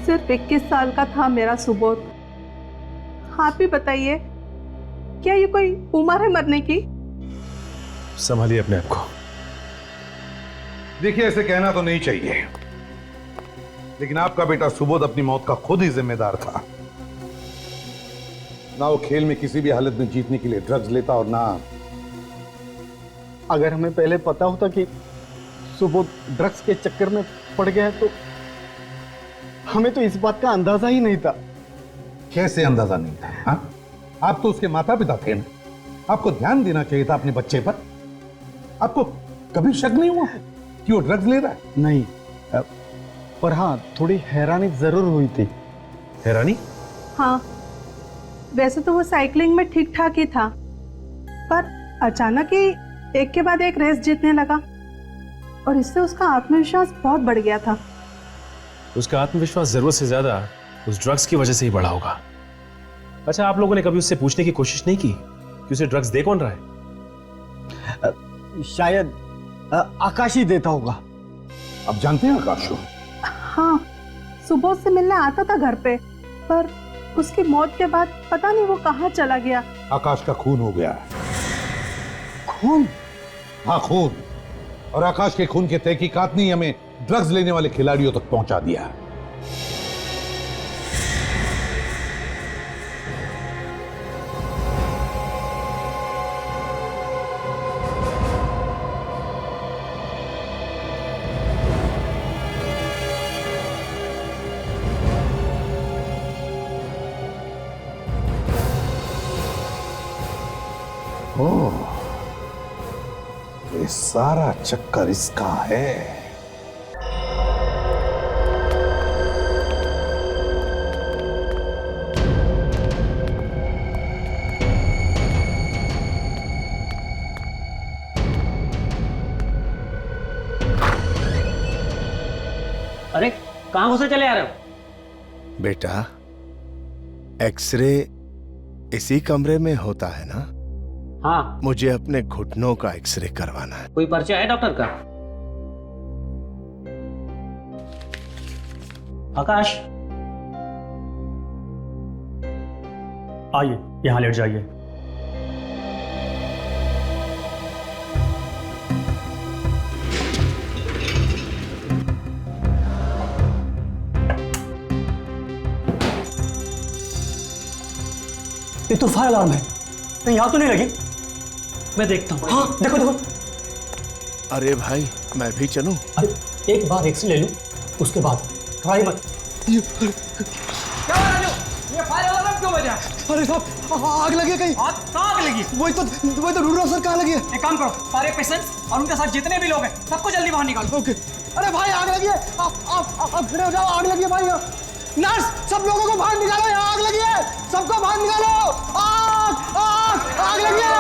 सिर्फ 21 साल का था मेरा सुबोध। आप ही बताइए, क्या ये कोई उम्र है मरने की? संभालिए अपने आप को। देखिए, ऐसे कहना तो नहीं चाहिए, लेकिन आपका बेटा सुबोध अपनी मौत का खुद ही जिम्मेदार था। ना वो खेल में किसी भी हालत में जीतने के लिए ड्रग्स लेता और ना। अगर हमें पहले पता होता कि सुबोध ड्रग्स के चक्कर में पड़ गया है तो हमें तो इस बात का अंदाजा ही नहीं था। कैसे अंदाजा नहीं था? हाँ? आप तो उसके माता पिता थे ना, आपको ध्यान देना चाहिए था अपने बच्चे पर। आपको कभी शक नहीं हुआ कि वो ड्रग्स ले रहा है? नहीं, पर हाँ, थोड़ी हैरानी जरूर हुई थी। हैरानी? हाँ, वैसे तो वो साइकिलिंग में ठीक ठाक ही था, पर अचानक ही एक के बाद एक रेस जीतने लगा और इससे उसका आत्मविश्वास बहुत बढ़ गया था। उसका आत्मविश्वास जरूरत से ज्यादा उस ड्रग्स की वजह से ही बढ़ा होगा। अच्छा, आप लोगों ने कभी उससे पूछने की कोशिश नहीं की कि उसे ड्रग्स दे कौन रहा है? शायद आकाश ही देता होगा। आप जानते हैं आकाश को? हाँ, सुबोध से मिलने आता था घर पे, पर उसकी मौत के बाद पता नहीं वो कहाँ चला गया। आकाश का खून हो गया है। खून? हाँ, खून। और आकाश के खून के तहकीकात ने हमें ड्रग्स लेने वाले खिलाड़ियों तक पहुंचा दिया। ओह, ये सारा चक्कर इसका है। अरे, कहां घुसे चले आ रहे हो? बेटा, एक्सरे इसी कमरे में होता है ना? हाँ। मुझे अपने घुटनों का एक्सरे करवाना है। कोई पर्चा है डॉक्टर का? आकाश, आइए, यहां लेट जाइए। ये तो फायर अलार्म है, कहीं यहाँ तो नहीं लगी? मैं देखता हूँ। हाँ, देखो देखो। अरे भाई, मैं भी चलूं? अरे एक बार एक्सरे ले लूं, उसके बाद ट्राई मत। क्या राजू, ये फायर अलार्म क्यों बजा? अरे साहब, आग लगी कहीं। आग लगी? वही तो ढूंढ रहा हूं सर, कहाँ लगी है? एक काम करो, सारे पेशेंट्स और उनके साथ जितने भी लोग हैं सबको जल्दी बाहर निकालो। ओके। अरे भाई, आग लगी है। आप खड़े हो जाओ, आग लगी है भाई। नर्स, सब लोगों को बाहर निकालो, यहाँ आग लगी है, सबको बाहर निकालो। आग आग आग लगी है।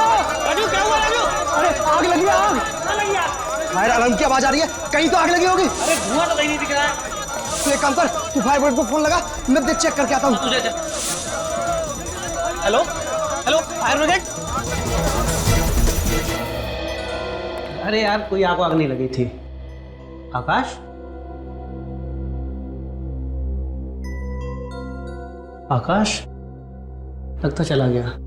राजू, क्या हुआ राजू? अरे आग लगी है, आग। कहाँ लगी आग? फायर अलार्म की आवाज आ रही है, कहीं तो आग लगी होगी। अरे धुआं तो नहीं दिख रहा है। तू एक काम कर, तू फायर ब्रिगेड को फोन लगा, मैं देख चेक करके आता हूँ। तुझे हेलो हेलो, फायर ब्रिगेड। अरे यार, कोई आग वाग नहीं लगी थी। आकाश, आकाश लगता चला गया।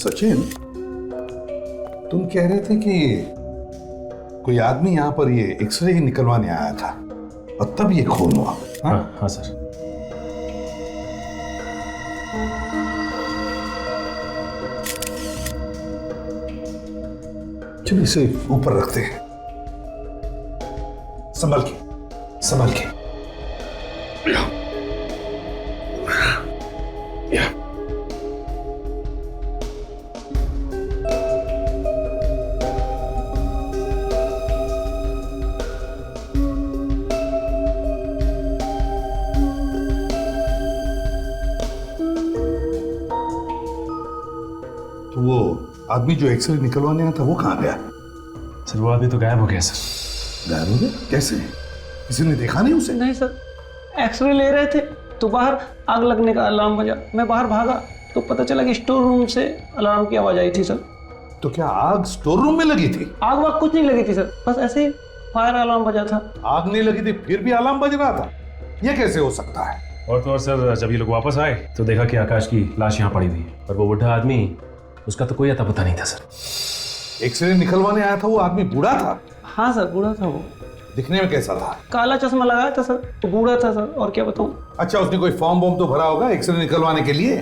सचिन, तुम कह रहे थे कि कोई आदमी यहां पर ये एक्सरे निकलवाने आया था और तब ये खून हुआ। हाँ हाँ सर। चलो इसे ऊपर रखते हैं। संभल के, संभल के। तो वो आदमी जो एक्सरे निकलवाने आया था वो कहाँ गया? सर वो आदमी तो गायब हो गया सर। गायब हो गया? कैसे? किसी ने देखा नहीं उसे? नहीं सर, एक्सरे ले रहे थे तो बाहर आग लगने का अलार्म बजा। मैं बाहर भागा तो पता चला कि स्टोर रूम से अलार्म की आवाज आई थी सर। तो क्या आग स्टोर रूम में लगी थी? आग वाग कुछ नहीं लगी थी सर, बस ऐसे ही फायर अलार्म बजा था। आग नहीं लगी थी फिर भी अलार्म बज रहा था, ये कैसे हो सकता है? और तो और सर, जब ये लोग वापस आए तो देखा कि आकाश की लाश यहाँ पड़ी हुई है और वो बुढ़ा आदमी, उसका तो कोई अता पता नहीं था सर। एक्सरे निकलवाने आया था वो आदमी बूढ़ा था? हाँ सर, बूढ़ा था वो। दिखने में कैसा था? काला चश्मा लगाया था सर, वो बूढ़ा था सर, और क्या बताऊं। अच्छा, उसने कोई फॉर्म वॉर्म तो भरा होगा एक्सरे निकलवाने के लिए?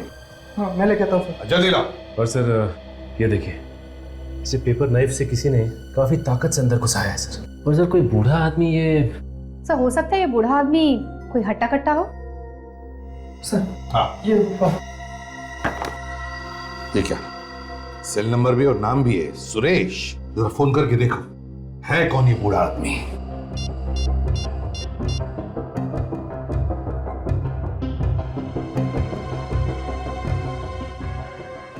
हाँ मैं लेके आता हूँ सर। जल्दी लाओ। और सर ये देखिए, इसे पेपर नाइफ से किसी ने काफी ताकत से अंदर घुसाया है सर। और सर कोई बूढ़ा आदमी ये सर हो सकता है ये बूढ़ा आदमी कोई हट्टा कट्टा हो। सर हाँ ये ये क्या, सेल नंबर भी और नाम भी है, सुरेश। जरा फोन करके देखो है कौन ये बूढ़ा आदमी।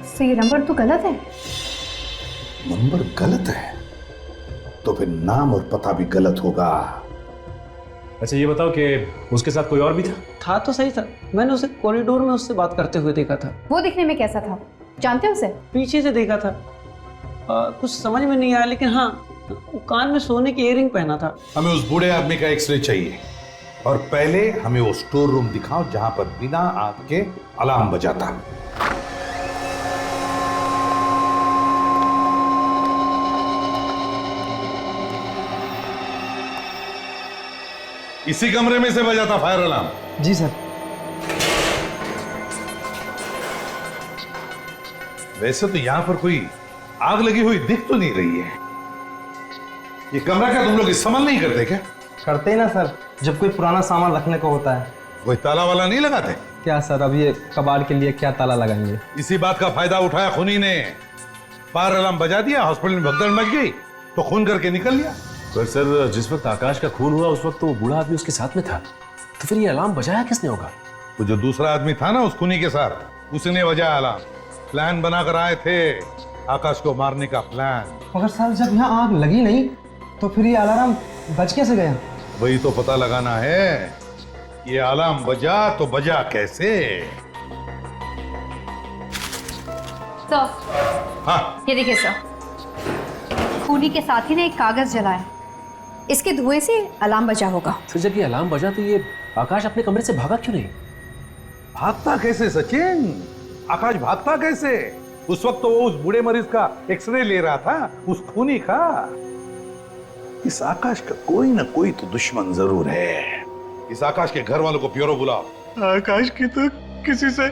सर ये नंबर तो गलत है। नंबर गलत है तो फिर नाम और पता भी गलत होगा। अच्छा ये बताओ कि उसके साथ कोई और भी था? तो सही सर, मैंने उसे कॉरिडोर में उससे बात करते हुए देखा था। वो दिखने में कैसा था, जानते हो उसे? पीछे से देखा था, कुछ समझ में नहीं आया, लेकिन हाँ वो कान में सोने की इयररिंग पहना था। हमें उस बूढ़े आदमी का एक्सरे चाहिए और पहले हमें वो स्टोर रूम दिखाओ जहां पर बिना आग के अलार्म बजाता। इसी कमरे में से बजा था फायर अलार्म? जी सर। वैसे तो यहां पर कोई आग लगी हुई दिख तो नहीं रही है। ये कमरा क्या तुम लोग इस्तेमाल नहीं करते क्या? करते ही ना सर, जब कोई पुराना सामान रखने को होता है। कोई ताला वाला नहीं लगाते? क्या सर, अब ये कबाड़ के लिए क्या ताला लगाएंगे? इसी बात का फायदा उठाया खूनी ने, फायर अलार्म बजा दिया, हॉस्पिटल में भगदड़ मच गई तो खून करके निकल लिया। पर सर जिस वक्त आकाश का खून हुआ उस वक्त तो वो बूढ़ा आदमी उसके साथ में था, तो फिर ये अलार्म बजाया किसने होगा? वो जो दूसरा आदमी था ना उस खूनी के साथ, उसने बजाया अलार्म। प्लान बनाकर आए थे आकाश को मारने का प्लान। मगर सर जब यहाँ आग लगी नहीं तो फिर ये अलार्म बज कैसे गया? वही तो पता लगाना है, ये अलार्म बजा तो बजा कैसे। सर हाँ ये देखिए सर, खूनी के साथी ने एक कागज जलाया, इसके धुएं से अलार्म बजा होगा। तो जब ये अलार्म बजा तो ये आकाश अपने कमरे से भागा क्यों नहीं? भागता कैसे सचिन? आकाश भागता कैसे? उस वक्त तो वो उस बूढ़े मरीज का एक्सरे ले रहा था, उस खूनी का। इस आकाश का कोई ना कोई तो दुश्मन जरूर है। इस आकाश के घर वालों को ब्यूरो बुलाओ। आकाश की तो किसी से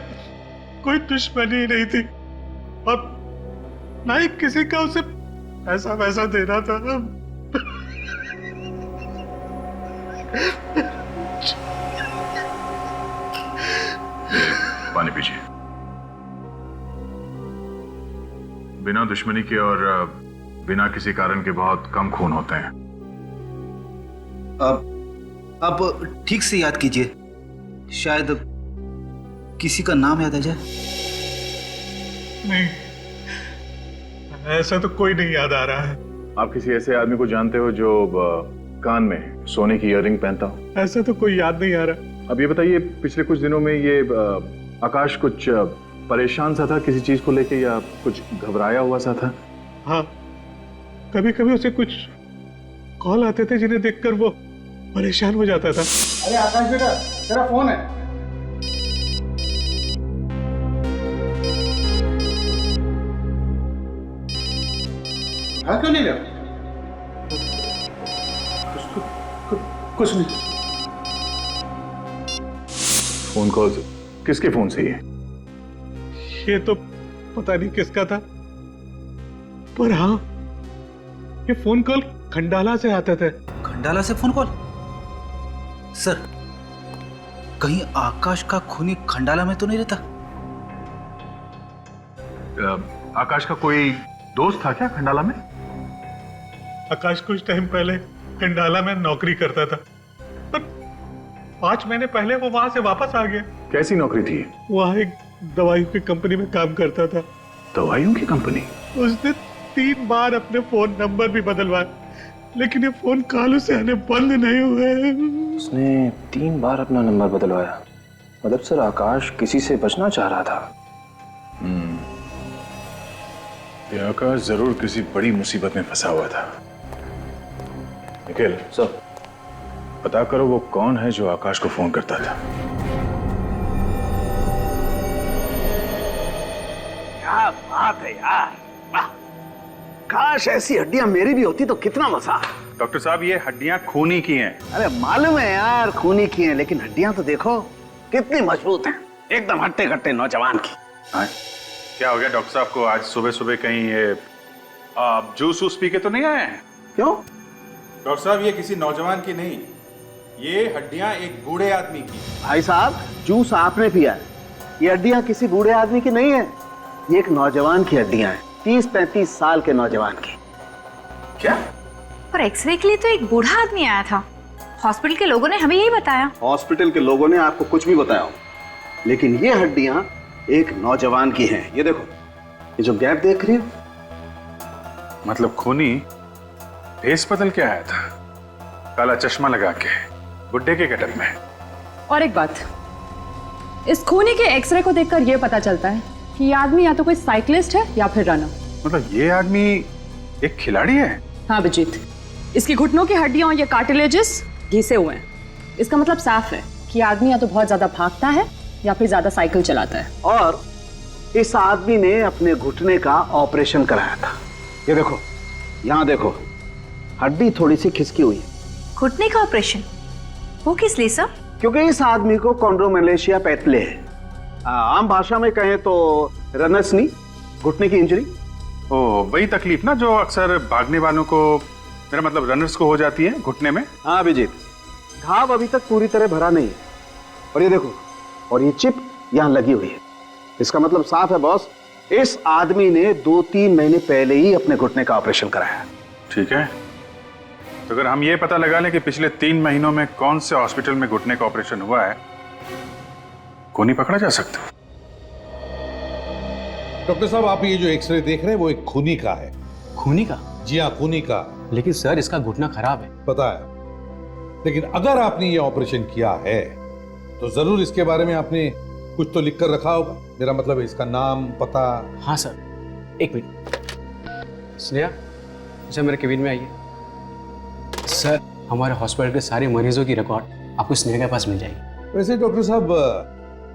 कोई दुश्मनी नहीं थी और ना ही किसी का उसे ऐसा वैसा देना था। पानी पीजिए। बिना दुश्मनी के और बिना किसी कारण के बहुत कम खून होते हैं। आप ठीक से याद कीजिए, शायद किसी का नाम याद आ जाए। नहीं, ऐसा तो कोई नहीं याद आ रहा है। आप किसी ऐसे आदमी को जानते हो जो कान में सोने की इयररिंग पहनता हो? ऐसा तो कोई याद नहीं आ रहा। अब ये बताइए, पिछले कुछ दिनों में ये आकाश कुछ परेशान सा था किसी चीज को लेके या कुछ घबराया हुआ सा था? हाँ, कभी कभी उसे कुछ कॉल आते थे जिन्हें देखकर वो परेशान हो जाता था। अरे आकाश बेटा, तेरा फोन है। हाँ क्यों नहीं लिया? कुछ नहीं। फोन कॉल किसके फोन से ये तो पता नहीं किसका था, पर हाँ ये फोन कॉल खंडाला से आते थे। खंडाला से फोन कॉल? सर कहीं आकाश का खूनी खंडाला में तो नहीं रहता? आकाश का कोई दोस्त था क्या खंडाला में? आकाश कुछ टाइम पहले खंडाला में नौकरी करता था, पर 5 महीने पहले वो वहां से वापस आ गया। कैसी नौकरी थी? वहां एक दवाई की कंपनी में काम करता था। दवाइयों की कंपनी? उसने 3 बार अपने फोन नंबर भी बदलवाए, लेकिन ये फोन कॉल से आने बंद नहीं हुए। उसने 3 बार अपना नंबर बदलवाया। मतलब सर आकाश किसी से बचना चाह रहा था। ये आकाश जरूर किसी बड़ी मुसीबत में फंसा हुआ था। निखिल सर, पता करो वो कौन है जो आकाश को फोन करता था। क्या बात है यार, वाह! काश ऐसी हड्डियां मेरी भी होती तो कितना मजा। डॉक्टर साहब ये हड्डियां खूनी की हैं। अरे मालूम है यार खूनी की हैं, लेकिन हड्डियां तो देखो कितनी मजबूत हैं, एकदम हट्टे कट्टे नौजवान की। हाँ? क्या हो गया डॉक्टर साहब को? आज सुबह सुबह कहीं ये जूस वूस पी के तो नहीं आए हैं? क्यों? डॉक्टर साहब ये किसी नौजवान की नहीं, ये हड्डियां एक बूढ़े आदमी की। भाई साहब जूस आपने पिया है, ये हड्डियां किसी बूढ़े आदमी की नहीं है, ये एक नौजवान की हड्डियां हैं, 30-35 साल के नौजवान की। क्या? और एक्सरे के लिए तो एक बूढ़ा आदमी आया था। हॉस्पिटल के लोगों ने हमें यही बताया। हॉस्पिटल के लोगों ने आपको कुछ भी बताया हो, लेकिन ये हड्डियां एक नौजवान की हैं। ये देखो, ये जो गैप देख रही हो, मतलब खूनी भेस बदल के आया था, काला चश्मा लगा के, बुड्ढे के गेटअप में। और एक बात, इस खूनी के एक्सरे को देखकर यह पता चलता है कि ये आदमी या तो कोई साइकिलिस्ट है या फिर रनर। मतलब ये आदमी एक खिलाड़ी है? हाँ अभिजीत, इसकी घुटनों की हड्डियां और ये कार्टिलेजेस घिसे हुए हैं। इसका मतलब साफ है कि आदमी या तो बहुत ज्यादा भागता है या फिर ज्यादा साइकिल चलाता है। और इस आदमी ने अपने घुटने का ऑपरेशन कराया था। ये देखो, यहाँ देखो, हड्डी थोड़ी सी खिसकी हुई है। घुटने का ऑपरेशन? वो किस लिए सर? क्योंकि इस आदमी को कॉन्ड्रोमेलेशिया पैटले है। आम भाषा में कहें तो रनर्स नी, घुटने की इंजरी। ओ वही तकलीफ ना जो अक्सर भागने वालों को, मेरा मतलब रनर्स को हो जाती है घुटने में। हाँ अभिजीत, घाव अभी तक पूरी तरह भरा नहीं है। और ये देखो, और ये चिप यहाँ लगी हुई है। इसका मतलब साफ है बॉस, इस आदमी ने 2-3 महीने पहले ही अपने घुटने का ऑपरेशन कराया। ठीक है, तो अगर हम ये पता लगा लें कि पिछले 3 महीनों में कौन से हॉस्पिटल में घुटने का ऑपरेशन हुआ है, खूनी पकड़ा जा सकता है। डॉक्टर साहब आप ये जो एक्सरे देख रहे हैं वो एक खूनी का है। खूनी का? जी हाँ, खूनी का। लेकिन सर इसका घुटना खराब है। पता है, लेकिन अगर आपने ये ऑपरेशन किया है तो जरूर इसके बारे में आपने कुछ तो लिख कर रखा होगा। मेरा मतलब है इसका नाम, पता। हाँ सर, एक मिनट। स्नेहा, अच्छा मेरे केबिन में आइए। सर हमारे हॉस्पिटल के सारे मरीजों की रिकॉर्ड आपको स्नेहा के पास मिल जाएगी। वैसे डॉक्टर साहब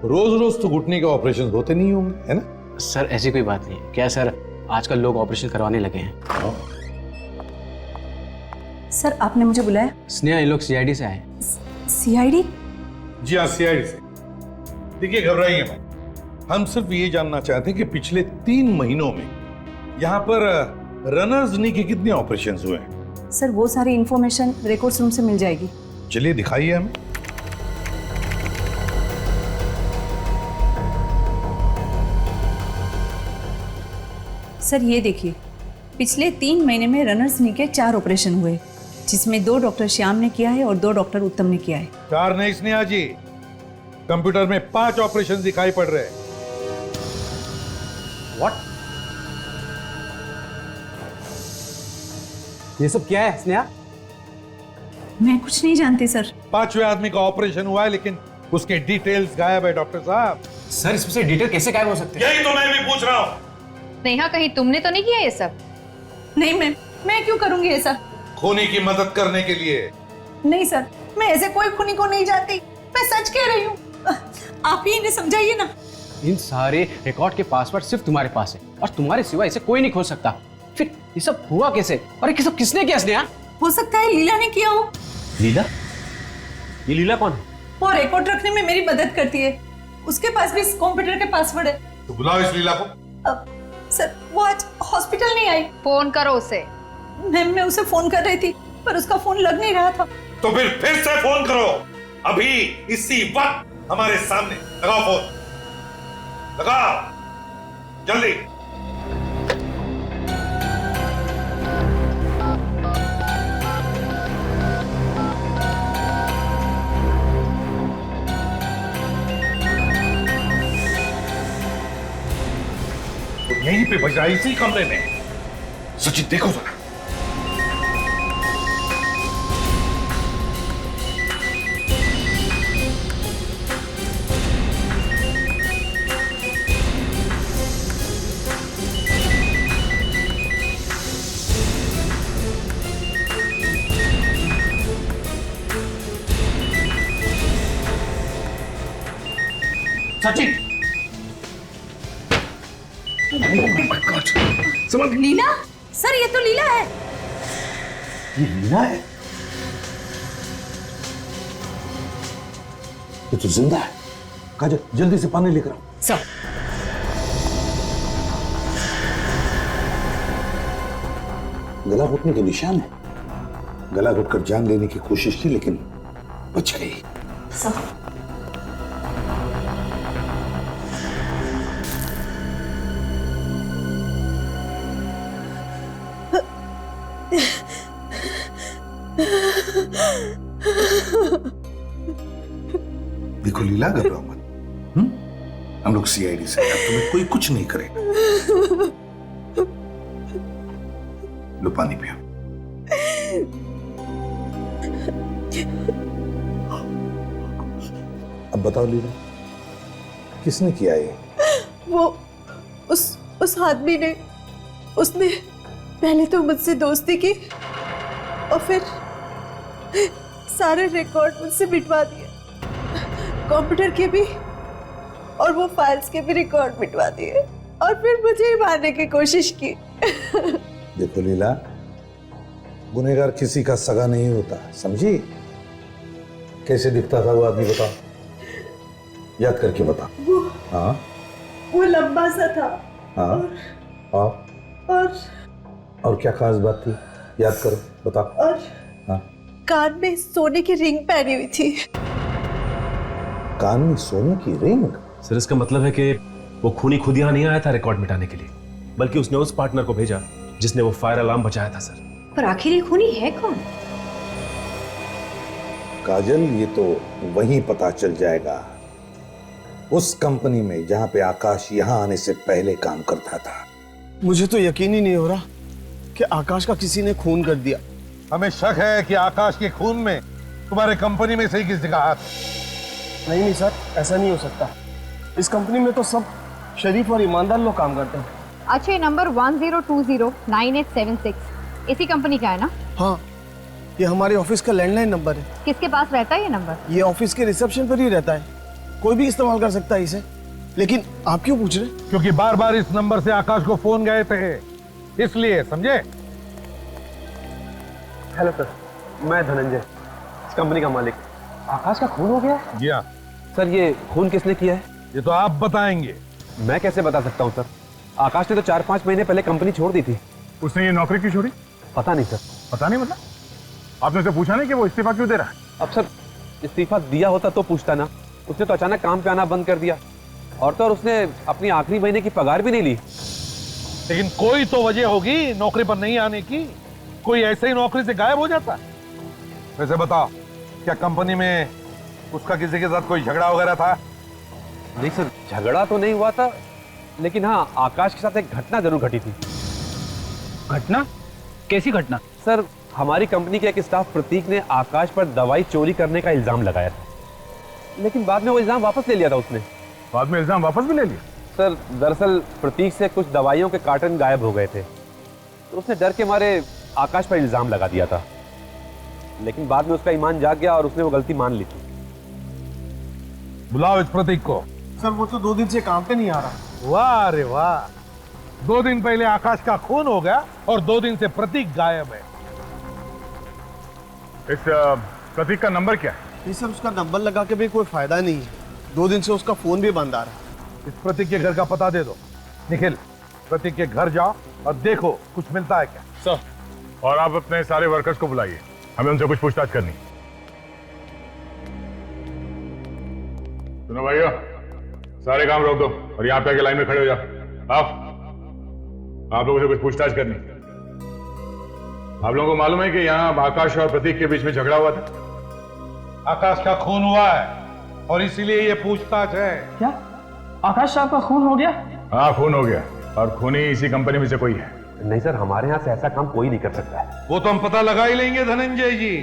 रोज रोज तो घुटने के ऑपरेशन होते नहीं होंगे, है ना? सर ऐसी कोई बात नहीं है। क्या सर, आजकल लोग ऑपरेशन करवाने लगे हैं। सर आपने मुझे बुलाया? स्नेहा, ये लोग सीआईडी से आए। सीआईडी? जी हाँ, सीआईडी से। देखिए घबराइए मत, हम सिर्फ ये जानना चाहते हैं कि पिछले 3 महीनों में यहाँ पर रनर्स नी के कितने ऑपरेशंस हुए हैं। सर वो सारी इंफॉर्मेशन रिकॉर्ड्स रूम से मिल जाएगी। चलिए दिखाइए हमें। सर ये देखिए, पिछले 3 महीने में रनर्स नी के 4 ऑपरेशन हुए, जिसमें 2 डॉक्टर श्याम ने किया है और 2 डॉक्टर उत्तम ने किया है। 4 नहीं स्नेहा जी, कंप्यूटर में 5 ऑपरेशन दिखाई पड़ रहे हैं। व्हाट? ये सब क्या है स्नेहा? मैं कुछ नहीं जानती सर। 5वें आदमी का ऑपरेशन हुआ है, लेकिन उसके डिटेल्स गायब है डॉक्टर साहब। सर इसमें से डिटेल कैसे गायब हो सकते हैं? यही तो मैं भी पूछ रहा हूँ। नेहा, कहीं तुमने तो नहीं किया ये सब? नहीं मैं क्यों करूंगी ऐसा? खूनी की मदद करने के लिए। नहीं सर, मैं ऐसे कोई खूनी को नहीं जानती, मैं सच कह रही हूँ। आप ही इन्हें समझाइए ना। इन सारे रिकॉर्ड के पासवर्ड सिर्फ तुम्हारे पास है और तुम्हारे सिवा इसे कोई नहीं खोल सकता। फिर ये सब हुआ कैसे? और ये सब किसने किया स्नेहा? हो सकता है लीला ने किया हो। लीला? ये लीला कौन है? वो रिकॉर्ड रखने में मेरी मदद करती है, उसके पास भी इस कंप्यूटर के पासवर्ड है। तो बुलाओ इस लीला को। सर वो आज हॉस्पिटल नहीं आई। फोन करो उसे। मैम मैं उसे फोन कर रही थी पर उसका फोन लग नहीं रहा था। तो फिर से फोन करो, अभी इसी वक्त हमारे सामने। लगाओ फोन, लगाओ जल्दी। वो यहीं पे बज रहा है, इसी कमरे में। सचिन देखो जरा। सचिन, लीला सर, ये तो लीला है। ये लीला है? ये तो जिंदा है। काजल जल्दी से पानी लेकर आओ। सर गला घुटने के निशान है। गला घुटकर जान लेने की कोशिश की लेकिन बच गई। सर देखो लीला, घबराओ मत। हम लोग सीआईडी से हैं, तुम्हें कोई कुछ नहीं करेगा। लो पानी पियो। अब बताओ लीला, किसने किया ये? वो उस आदमी ने, उसने पहले तो मुझसे दोस्ती की और फिर सारे रिकॉर्ड मुझसे मिटवा दिए, कंप्यूटर के भी और वो फाइल्स के भी रिकॉर्ड मिटवा दिए और फिर मुझे ही मारने की कोशिश की। देखो लीला, गुनहगार किसी का सगा नहीं होता, समझी? कैसे दिखता था वो आदमी, बताओ, याद करके बता। हाँ, वो लंबा सा था। हाँ, और क्या खास बात थी, याद करो, बताओ। और हाँ, कान में सोने की रिंग पहनी हुई थी। कान में सोने की रिंग? सर इसका मतलब है कि वो खूनी खुद यहाँ नहीं आया था रिकॉर्ड मिटाने के लिए, बल्कि उसने उस पार्टनर को भेजा जिसने वो फायर अलार्म बचाया था। सर पर आखिर ये खूनी है कौन? काजल, ये तो वहीं पता चल जाएगा, उस कंपनी में जहां पे आकाश यहां आने से पहले काम करता था। मुझे तो यकीन ही नहीं हो रहा कि आकाश का किसी ने खून कर दिया। हमें शक है कि आकाश के खून में तुम्हारे कंपनी में से ही किसी का हाथ है। नहीं सर, ऐसा नहीं हो सकता। इस कंपनी में तो सब शरीफ और ईमानदार लोग काम करते हैं। अच्छा, ये नंबर 10209876 इसी कंपनी का है ना? हाँ, ये हमारे ऑफिस का लैंडलाइन नंबर है। किसके पास रहता है ये नंबर? ये ऑफिस के रिसेप्शन पर ही रहता है, कोई भी इस्तेमाल कर सकता है इसे। लेकिन आप क्यों पूछ रहे? क्योंकि बार बार इस नंबर से आकाश को फोन गए थे, इसलिए, समझे? हेलो सर, मैं धनंजय, इस कंपनी का मालिक। आकाश का खून हो गया? जी हाँ। सर ये खून किसने किया है? ये तो आप बताएंगे। मैं कैसे बता सकता हूँ सर, आकाश ने तो 4-5 महीने पहले कंपनी छोड़ दी थी। उसने ये नौकरी क्यों छोड़ी? पता नहीं सर। पता नहीं मतलब? आपने उसे पूछा नहीं कि वो इस्तीफा क्यों दे रहा है? अब सर इस्तीफा दिया होता तो पूछता ना, उसने तो अचानक काम पे आना बंद कर दिया, और तो और उसने अपनी आखिरी महीने की पगार भी नहीं ली। लेकिन कोई तो वजह होगी नौकरी पर नहीं आने की, कोई ऐसे ही नौकरी से गायब हो जाता। वैसे बताओ, क्या कंपनी में उसका किसी के साथ कोई झगड़ा वगैरह था? नहीं सर, झगड़ा तो नहीं हुआ था, लेकिन हाँ आकाश के साथ एक घटना जरूर घटी थी। घटना? कैसी घटना? सर हमारी कंपनी के एक स्टाफ प्रतीक ने आकाश पर दवाई चोरी करने का इल्जाम लगाया था, लेकिन बाद में वो इल्जाम वापस ले लिया था उसने। बाद में इल्जाम वापस भी ले लिया? सर दरअसल प्रतीक से कुछ दवाइयों के कार्टन गायब हो गए थे, तो उसने डर के मारे आकाश पर इल्जाम लगा दिया था, लेकिन बाद में उसका ईमान जाग गया और उसने वो गलती मान ली थी। बुलाओ इस प्रतीक को। सर वो तो 2 दिन से काम पे नहीं आ रहा। वाह रे वाह, 2 दिन पहले आकाश का खून हो गया और 2 दिन से प्रतीक गायब है। इस प्रतीक का नंबर क्या है? नहीं सर, उसका नंबर लगा के भी कोई फायदा नहीं है, 2 दिन से उसका फोन भी बंद आ रहा है। इस प्रतीक के घर का पता दे दो। निखिल, प्रतीक के घर जाओ और देखो कुछ मिलता है क्या। सर, और आप अपने सारे वर्कर्स को बुलाइए, हमें उनसे कुछ पूछताछ करनी। सुनो भाइयों, सारे काम रोक दो और यहाँ पे आके लाइन में खड़े हो जाओ। आप लोगों से कुछ पूछताछ करनी। आप लोगों को मालूम है कि यहाँ आकाश और प्रतीक के बीच में झगड़ा हुआ था? आकाश का खून हुआ है और इसीलिए ये पूछताछ है। क्या आकाश साहब का खून हो गया? हाँ, खून हो गया। और खूनी इसी कंपनी में से कोई है? नहीं सर, हमारे यहाँ से ऐसा काम कोई नहीं कर सकता है। वो तो हम पता लगा ही लेंगे धनंजय जी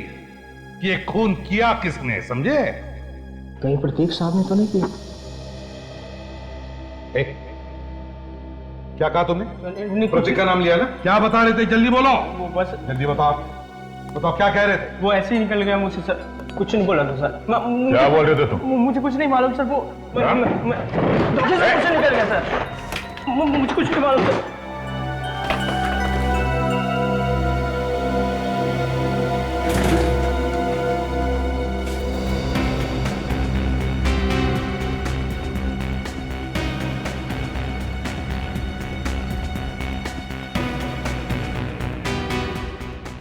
कि ये खून किया किसने, समझे? कहीं प्रतीक साहब ने तो नहीं किया? क्या कहा तुमने? प्रतीक का नाम लिया ना? क्या बता रहे थे? जल्दी बोलो। वो बस जल्दी बताओ क्या कह रहे थे? वो ऐसे ही निकल गया मुझसे सर, कुछ नहीं बोला था सर। क्या बोल रहे थे तुम? मुझे कुछ नहीं मालूम सर, वो मुझे कुछ निकल गया सर, मुझे कुछ नहीं मालूम सर।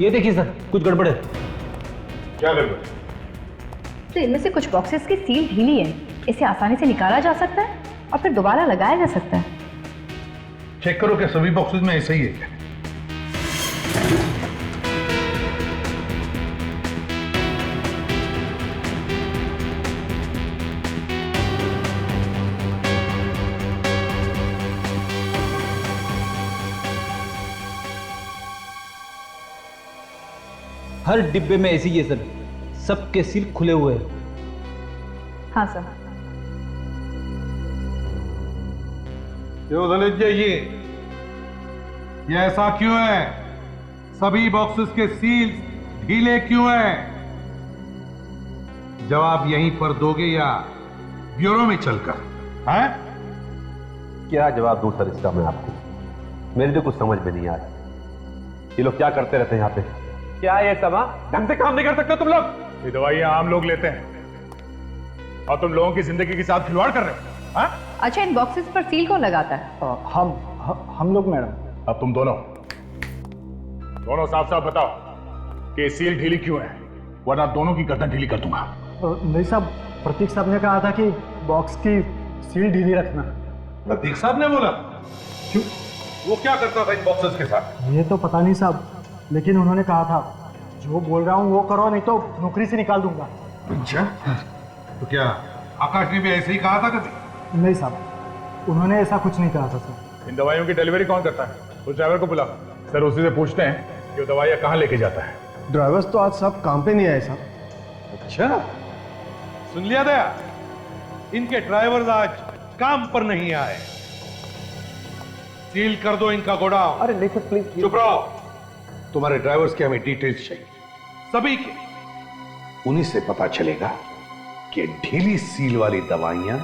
ये देखिए सर, कुछ गड़बड़ है। क्या गड़बड़? तो इनमें से कुछ बॉक्सेस की सील ढीली है, इसे आसानी से निकाला जा सकता है और फिर दोबारा लगाया जा सकता है। चेक करो कि सभी बॉक्सेस में ऐसा ही है क्या? हर डिब्बे में ऐसी ही है सर, सबके सील खुले हुए हैं। हाँ सर। क्यों धनंजय जी, ये ऐसा क्यों है? सभी बॉक्सेस के सील ढीले क्यों हैं? जवाब यहीं पर दोगे या ब्यूरो में चलकर? हैं? क्या जवाब दूं सर इसका मैं आपको? मेरे तो कुछ समझ में नहीं आ रहा। ये लोग क्या करते रहते हैं यहाँ पे? क्या है सब? ढंग से काम नहीं कर सकते तुम लोग? ये दवाइयां आम लोग लेते हैं और तुम लोगों की जिंदगी के साथ खिलवाड़ कर रहे हो। हाँ? अच्छा, इन बॉक्सेस पर सील कौन लगाता है? हम लोग मैडम। अब तुम दोनों साफ साफ बताओ कि सील ढीली क्यों है, वरना दोनों की गर्दन ढीली कर दूंगा। नहीं साहब, प्रतीक साहब ने कहा था कि बॉक्स की सील ढीली रखना। प्रतीक साहब ने बोला? क्यों? वो क्या करता था इन बॉक्सेस के साथ? ये तो पता नहीं साहब, लेकिन उन्होंने कहा था जो बोल रहा हूँ वो करो, नहीं तो नौकरी से निकाल दूंगा। अच्छा, तो क्या आकाश ने भी ऐसे ही कहा था कभी? नहीं साहब, उन्होंने ऐसा कुछ नहीं कहा था सर। इन दवाइयों की डिलीवरी कौन करता है? उस ड्राइवर को बुला सर, उसी से पूछते हैं कि वो दवाइयां कहाँ लेके जाता है। ड्राइवर्स तो आज सब काम पे नहीं आए साहब। अच्छा, सुन लिया दया, इनके ड्राइवर्स आज काम पर नहीं आए। सील कर दो इनका गोडाउन। अरे नहीं सर प्लीज। चुप रहो। तुम्हारे ड्राइवर्स के हमें डिटेल्स चाहिए, सभी के। उन्हीं से पता चलेगा कि ढीली सील वाली दवाइयां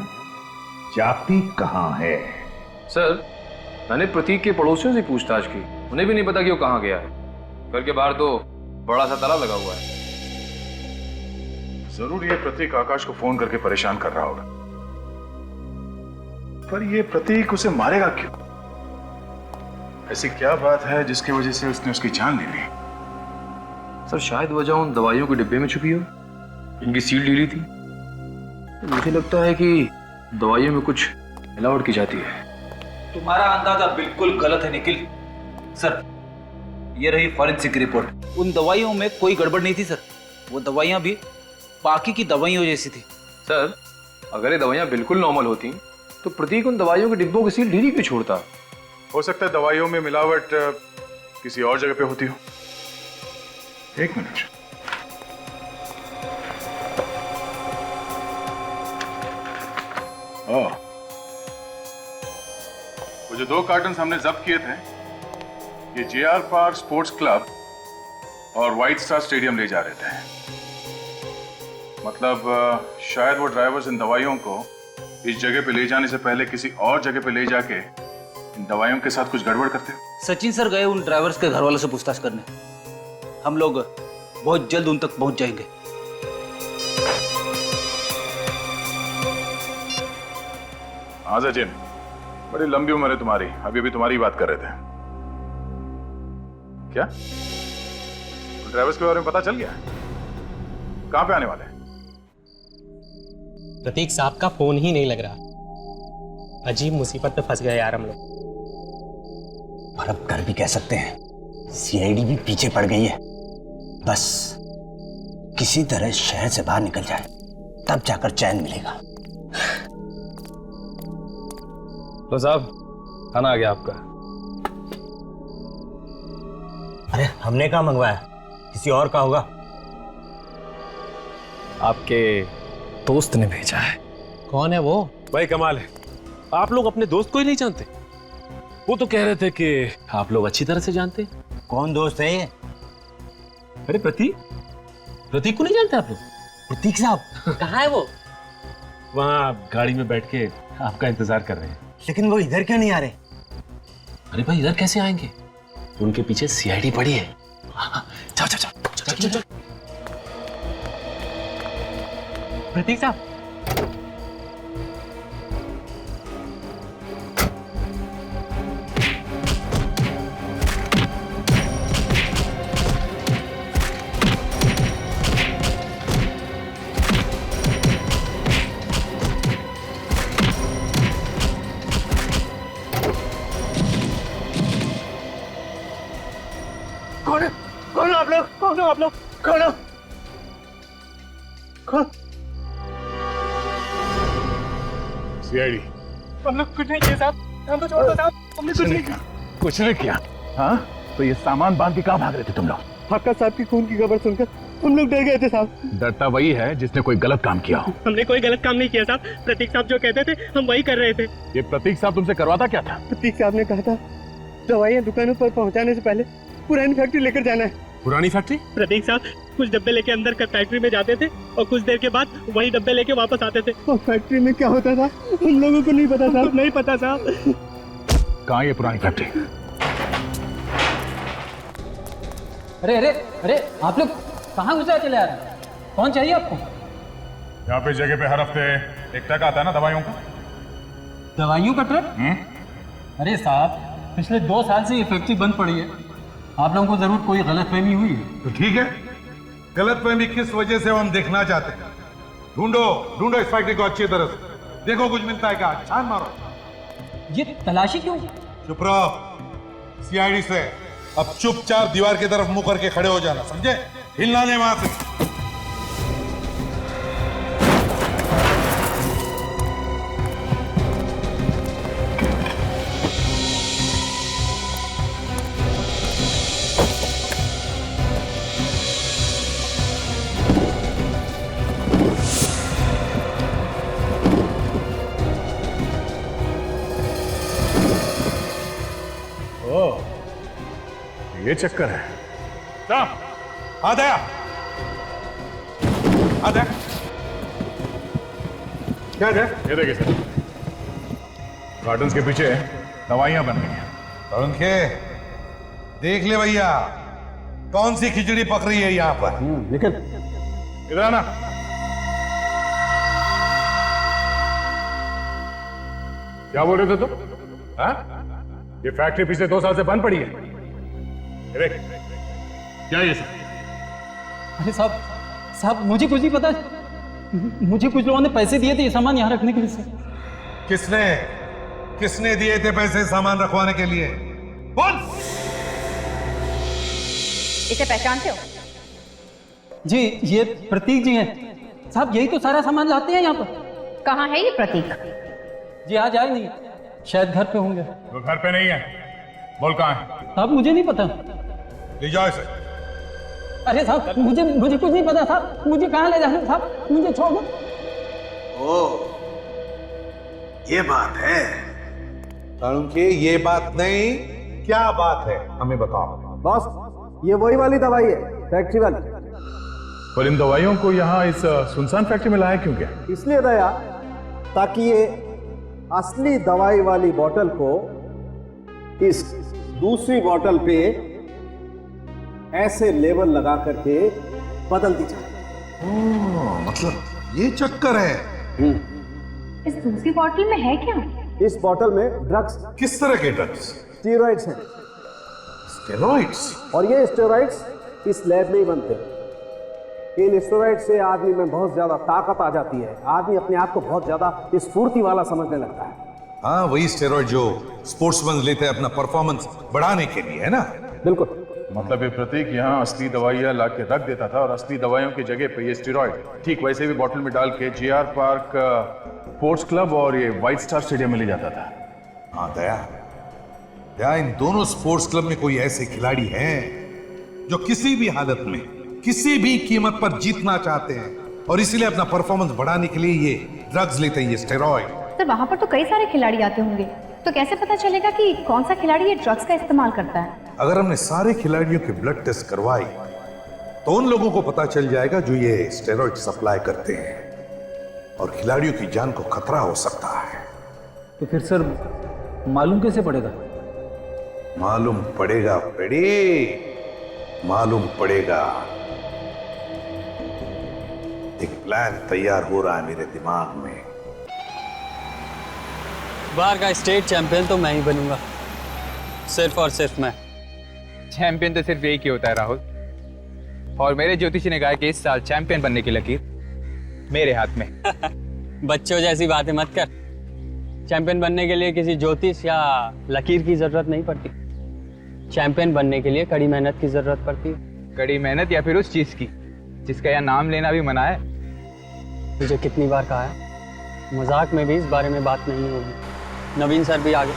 जाती कहां है। सर, मैंने प्रतीक के पड़ोसियों से पूछताछ की, उन्हें भी नहीं पता कि वो कहां गया है। घर के बाहर तो बड़ा सा ताला लगा हुआ है। जरूर ये प्रतीक आकाश को फोन करके परेशान कर रहा होगा, पर ये प्रतीक उसे मारेगा क्यों? ऐसी क्या बात है जिसकी वजह से उसने उसकी जान ले ली? सर, शायद वजह उन दवाइयों के डिब्बे में छुपी हो, इनकी सील ढीली थी। मुझे लगता है कि दवाइयों में कुछ मिलावट की जाती है। तुम्हारा अंदाजा बिल्कुल गलत है निखिल। सर, ये रही फॉरेंसिक रिपोर्ट। उन दवाइयों में कोई गड़बड़ नहीं थी सर, वो दवाइयां भी बाकी की दवाइयों जैसी थी। सर, अगर ये दवाइयां बिल्कुल नॉर्मल होती तो प्रतीक उन दवाइयों के डिब्बों की सील ढीली क्यों छोड़ता? हो सकता है दवाइयों में मिलावट किसी और जगह पे होती हो। एक मिनट, वो जो 2 कार्टन हमने जब्त किए थे, ये JR पार्क स्पोर्ट्स क्लब और व्हाइट स्टार स्टेडियम ले जा रहे थे। मतलब शायद वो ड्राइवर्स इन दवाइयों को इस जगह पे ले जाने से पहले किसी और जगह पे ले जाके इन दवाइयों के साथ कुछ गड़बड़ करते हो। सचिन सर गए उन ड्राइवर्स के घर वालों से पूछताछ करने। हम लोग बहुत जल्द उन तक पहुंच जाएंगे। हाँ सचिन, बड़ी लंबी उम्र है तुम्हारी, अभी अभी तुम्हारी बात कर रहे थे। क्या ड्राइवर्स के बारे में पता चल गया? कहां पे आने वाले हैं? प्रतीक साहब का फोन ही नहीं लग रहा। अजीब मुसीबत में फंस गए यार हम लोग। और अब कर भी कह सकते हैं, CID भी पीछे पड़ गई है। बस किसी तरह शहर से बाहर निकल जाए, तब जाकर चैन मिलेगा। तो साहब, खाना आ गया आपका। अरे हमने कहाँ मंगवाया, किसी और का होगा। आपके दोस्त ने भेजा है। कौन है वो? भाई कमाल है, आप लोग अपने दोस्त को ही नहीं जानते। वो तो कह रहे थे कि आप लोग अच्छी तरह से जानते हैं। कौन दोस्त है ये? अरे प्रतीक, प्रतीक को नहीं जानते आप लोग? प्रतीक साहब कहाँ है वो? वहाँ गाड़ी में बैठ के आपका इंतजार कर रहे हैं। लेकिन वो इधर क्यों नहीं आ रहे? अरे भाई इधर कैसे आएंगे, उनके पीछे सीआईडी पड़ी है। जाओ जाओ जाओ चल चल। प्रतीक साहब, कौन हो आप लोग? कौन हो आप लोग? कौन हो? कौन? सीआईडी। हम लोग कुछ नहीं किए साहब, हम तो छोड़ दो साहब, हमने कुछ नहीं किया। कुछ नहीं किया? हाँ, तो ये सामान बांध के कहाँ भाग रहे थे तुम लोग? आपका साहब की खून की खबर सुनकर हम लोग डर गए थे साहब। डरता वही है जिसने कोई गलत काम किया हो। हमने कोई गलत काम नहीं किया साहब, प्रतीक साहब जो कहते थे हम वही कर रहे थे। ये प्रतीक साहब तुमसे करवाता क्या था? प्रतीक साहब ने कहा था दवाइयाँ दुकानों पर पहुँचाने से पहले पुरानी फैक्ट्री लेकर जाना है। पुरानी फैक्ट्री? प्रतीक साहब कुछ डब्बे लेके अंदर कर फैक्ट्री में जाते थे और कुछ देर के बाद वही डब्बे लेके वापस आते थे। और फैक्ट्री में क्या होता था हम लोगों को नहीं पता साहब। नहीं पता साहब। कहाँ ये पुरानी फैक्ट्री? अरे अरे अरे आप लोग कहाँ गुजरा चले आ रहे हैं? कौन चाहिए आपको? यहाँ पे जगह पे हर हफ्ते एक ट्रक आता है ना दवाइयों का। दवाइयों का ट्रक? अरे साहब पिछले 2 साल से ये फैक्ट्री बंद पड़ी है, आप लोगों को जरूर कोई गलतफहमी हुई है। तो ठीक है, गलतफहमी किस वजह से हम देखना चाहते हैं। ढूंढो ढूंढो इस फैक्ट्री को अच्छी तरह से, देखो कुछ मिलता है क्या, छान मारो। ये तलाशी क्यों? चुप रहो, सीआईडी से अब चुपचाप दीवार की तरफ मुंह करके खड़े हो जाना, समझे? हिलना नहीं वहां से। ये चक्कर है। आदया आदया क्या है? ये देखिए सर, गार्डन्स के पीछे दवाइयां बन गई हैं। उनके देख ले भैया, कौन सी खिचड़ी पक रही है यहाँ पर। लेकिन इधर आना। क्या बोल रहे थे तुम? हाँ? ये फैक्ट्री पिछले 2 साल से बंद पड़ी है। देख, क्या ये सब? अरे साहब मुझे कुछ नहीं पता। मुझे कुछ लोगों ने पैसे दिए थे ये सामान यहाँ रखने के लिए। किसने किसने दिए थे पैसे सामान रखवाने के लिए? बोल। इसे पहचानते हो? जी ये प्रतीक जी हैं साहब, यही तो सारा सामान लाते हैं यहाँ पर। कहाँ है ये प्रतीक? जी आज आए नहीं, शायद घर पे होंगे। वो घर पे नहीं है, बोल कहाँ है? साहब मुझे नहीं पता। ले जाओ इसे। अरे साहब मुझे कुछ नहीं पता साहब, मुझे कहाँ ले जा रहे हैं साहब, मुझे छोड़ दो। ओ ये बात है के, ये बात नहीं, क्या बात है हमें बताओ। बॉस ये वही वाली दवाई है, फैक्ट्री वाली। पर इन दवाइयों को यहाँ इस सुनसान फैक्ट्री में लाया क्यों गया? इसलिए दया, ताकि ये असली दवाई वाली बोतल को इस दूसरी बोतल पे ऐसे लेबल लगा करके बदल दी जाए। मतलब ये चक्कर है। इस दूसरी बोतल में है क्या? इस बोतल में ड्रग्स। किस तरह के ड्रग्स? स्टेरॉइड्स हैं। स्टेरॉइड्स? और ये स्टेरॉइड्स इस लैब में ही बनते हैं। इन स्टेरॉइड से आदमी में बहुत ज्यादा ताकत आ जाती है, आदमी अपने आप को बहुत ज्यादा स्फूर्ति वाला समझने लगता है। हाँ वही स्टेरॉइड जो स्पोर्ट्समैन लेते हैं अपना परफॉर्मेंस बढ़ाने के लिए, है ना? बिल्कुल। मतलब ये प्रतीक यहाँ असली दवाइयाँ ला के रख देता था और असली दवाइयों की जगह पे ये स्टेरॉइड ठीक वैसे भी बोतल में डाल के जीआर पार्क स्पोर्ट्स क्लब और ये व्हाइट स्टार स्टेडियम में ले जाता था। हाँ दया, क्या इन दोनों स्पोर्ट्स क्लब में कोई ऐसे खिलाड़ी हैं जो किसी भी हालत में किसी भी कीमत पर जीतना चाहते हैं और इसीलिए अपना परफॉर्मेंस बढ़ाने के लिए ये ड्रग्स लेते हैं, ये स्टेरॉइड? सर वहाँ पर तो कई सारे खिलाड़ी आते होंगे, तो कैसे पता चलेगा कि कौन सा खिलाड़ी ये ड्रग्स का इस्तेमाल करता है? अगर हमने सारे खिलाड़ियों के ब्लड टेस्ट करवाई तो उन लोगों को पता चल जाएगा जो ये स्टेरॉइड सप्लाई करते हैं, और खिलाड़ियों की जान को खतरा हो सकता है। तो फिर सर मालूम कैसे पड़ेगा? मालूम पड़ेगा पेड़ी, मालूम पड़ेगा। एक प्लान तैयार हो रहा है मेरे दिमाग में। बाहर का स्टेट चैंपियन तो मैं ही बनूंगा, सिर्फ और सिर्फ मैं। चैंपियन तो सिर्फ एक ही होता है राहुल, और मेरे ज्योतिषी ने कहा कि इस साल चैंपियन बनने की लकीर मेरे हाथ में। बच्चों जैसी बातें मत कर। चैंपियन बनने के लिए किसी ज्योतिष या लकीर की जरूरत नहीं पड़ती। चैंपियन बनने के लिए कड़ी मेहनत की जरूरत पड़ती है। कड़ी मेहनत या फिर उस चीज की जिसका यहाँ नाम लेना भी मना है। मुझे कितनी बार कहा है, मजाक में भी इस बारे में बात नहीं होगी। नवीन सर भी आगे।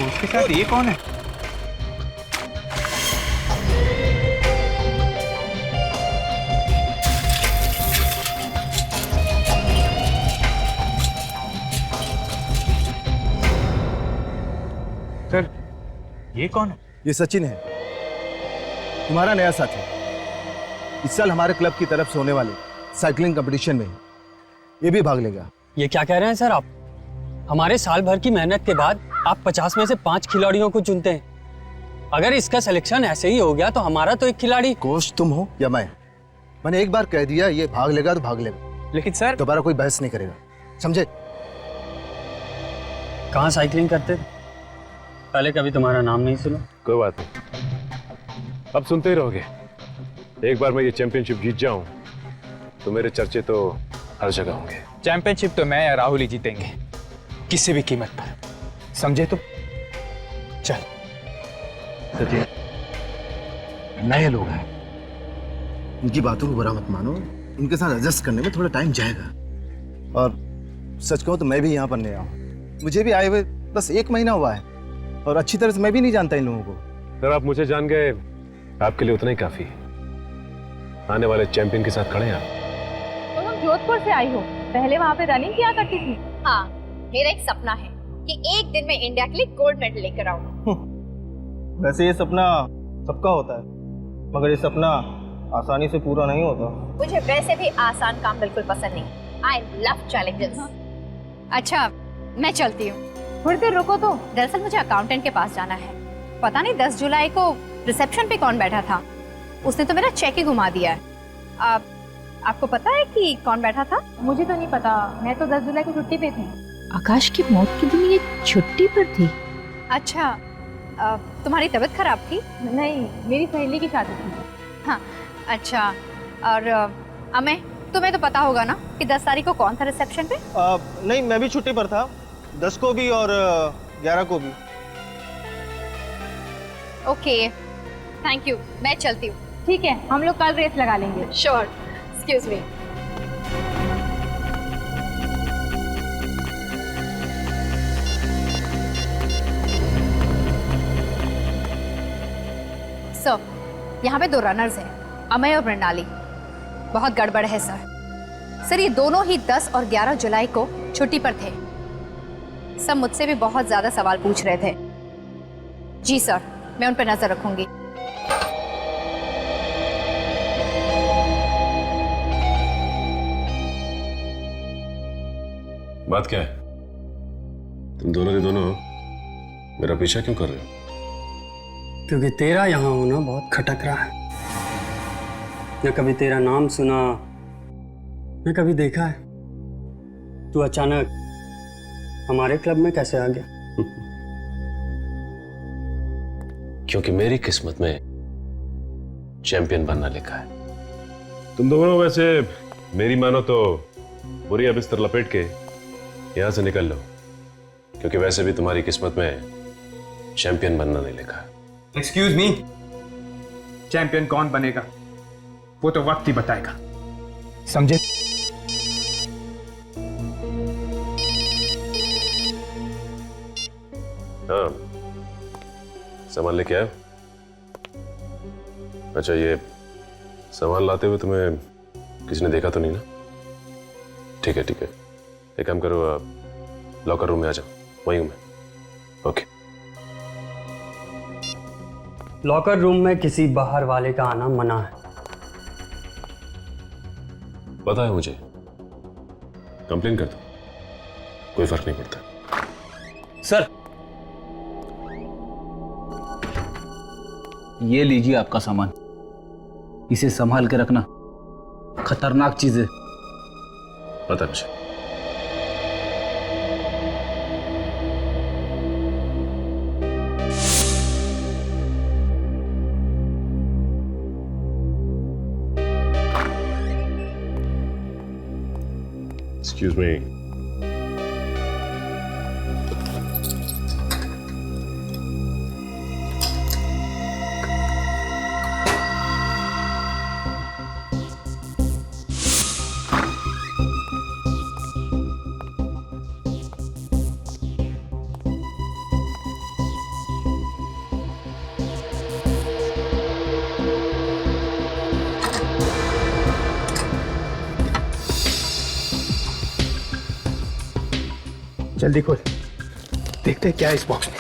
उसके साथ ये कौन है? सर ये कौन है? ये सचिन है, तुम्हारा नया साथी। इस साल हमारे क्लब की तरफ से होने वाले साइकिलिंग कंपटीशन में ये भी भाग लेगा। ये क्या कह रहे हैं सर आप? हमारे साल भर की मेहनत के बाद आप 50 में से 5 खिलाड़ियों को चुनते हैं। अगर इसका सिलेक्शन ऐसे ही हो गया तो हमारा तो एक खिलाड़ी। कोच तुम हो या मैंने एक बार कह दिया ये भाग लेगा तो भाग लेगा, लेकिन सर दोबारा कोई बहस नहीं करेगा, समझे? कहाँ साइकिलिंग करते थे? पहले कभी तुम्हारा नाम नहीं सुना। कोई बात नहीं, अब सुनते ही रहोगे। एक बार मैं ये चैंपियनशिप जीत जाऊं तो मेरे चर्चे तो हर जगह होंगे। चैंपियनशिप तो मैं या राहुल ही जीतेंगे, किसी भी कीमत पर, समझे तुम? चल सचिन, नए लोग हैं, इनकी बातों को बुरा मत मानो, इनके साथ एडजस्ट करने में थोड़ा टाइम जाएगा। और सच कहूं तो मैं भी यहाँ पर नया हूँ, मुझे भी आए हुए बस 1 महीना हुआ है और अच्छी तरह से मैं भी नहीं जानता इन लोगों को। सर आप मुझे जान गए, आपके लिए उतना ही काफी है। आने वाले चैंपियन के साथ खड़े हैं आप। तुम जोधपुर से आई हो, पहले वहाँ पे रनिंग किया करती थी? हाँ, मेरा एक सपना है कि एक दिन मैं इंडिया के लिए गोल्ड मेडल लेकर आऊँ। वैसे ये सपना सबका होता है, मगर ये सपना आसानी से पूरा नहीं होता। मुझे वैसे भी आसान काम बिल्कुल पसंद नहीं। I love challenges. अच्छा मैं चलती हूँ, थोड़ी देर रुको तो। दरअसल मुझे अकाउंटेंट के पास जाना है। पता नहीं 10 जुलाई को रिसेप्शन पे कौन बैठा था, उसने तो मेरा चेक ही घुमा दिया है। आपको पता है कि कौन बैठा था? मुझे तो नहीं पता, मैं तो 10 जुलाई को छुट्टी पे थी। आकाश की मौत के दिन ये छुट्टी पर थी? अच्छा, तुम्हारी तबीयत खराब थी? नहीं, मेरी सहेली की शादी थी। हाँ अच्छा, और अमे तुम्हें तो पता होगा ना कि 10 तारीख को कौन था रिसेप्शन पे? नहीं, मैं भी छुट्टी पर था, 10 को भी और 11 को भी। ओके थैंक यू, मैं चलती हूँ। ठीक है, हम लोग कल रेस लगा लेंगे। Sure, excuse me. सर, यहाँ पे 2 रनर्स हैं, अमय और मृणाली। बहुत गड़बड़ है सर। ये दोनों ही 10 और 11 जुलाई को छुट्टी पर थे। सब मुझसे भी बहुत ज्यादा सवाल पूछ रहे थे। जी सर, मैं उन पर नजर रखूंगी। बात क्या है? तुम दोनों के दोनों मेरा पीछा क्यों कर रहे हो? क्योंकि तेरा यहाँ होना बहुत खटक रहा है। न कभी तेरा नाम सुना, न कभी देखा है। तू अचानक हमारे क्लब में कैसे आ गया? क्योंकि मेरी किस्मत में चैंपियन बनना लिखा है। तुम दोनों वैसे मेरी मानो तो बुरी बिस्तर लपेट के यहां से निकल लो, क्योंकि वैसे भी तुम्हारी किस्मत में चैंपियन बनना नहीं लिखा है। एक्सक्यूज मी, चैंपियन कौन बनेगा वो तो वक्त ही बताएगा, समझे? हाँ, सामान लेके आए? अच्छा, ये सामान लाते हुए तुम्हें किसी ने देखा तो नहीं ना? ठीक है ठीक है, एक काम करो, लॉकर रूम में आ जाओ, वहीं हूं मैं। ओके। लॉकर रूम में किसी बाहर वाले का आना मना है। पता है मुझे, कंप्लेन कर दो, कोई फर्क नहीं पड़ता। सर, ये लीजिए आपका सामान, इसे संभाल के रखना, खतरनाक चीज है। पता मुझे। Excuse me. जल्दी खोल, देखते हैं क्या है इस बॉक्स में।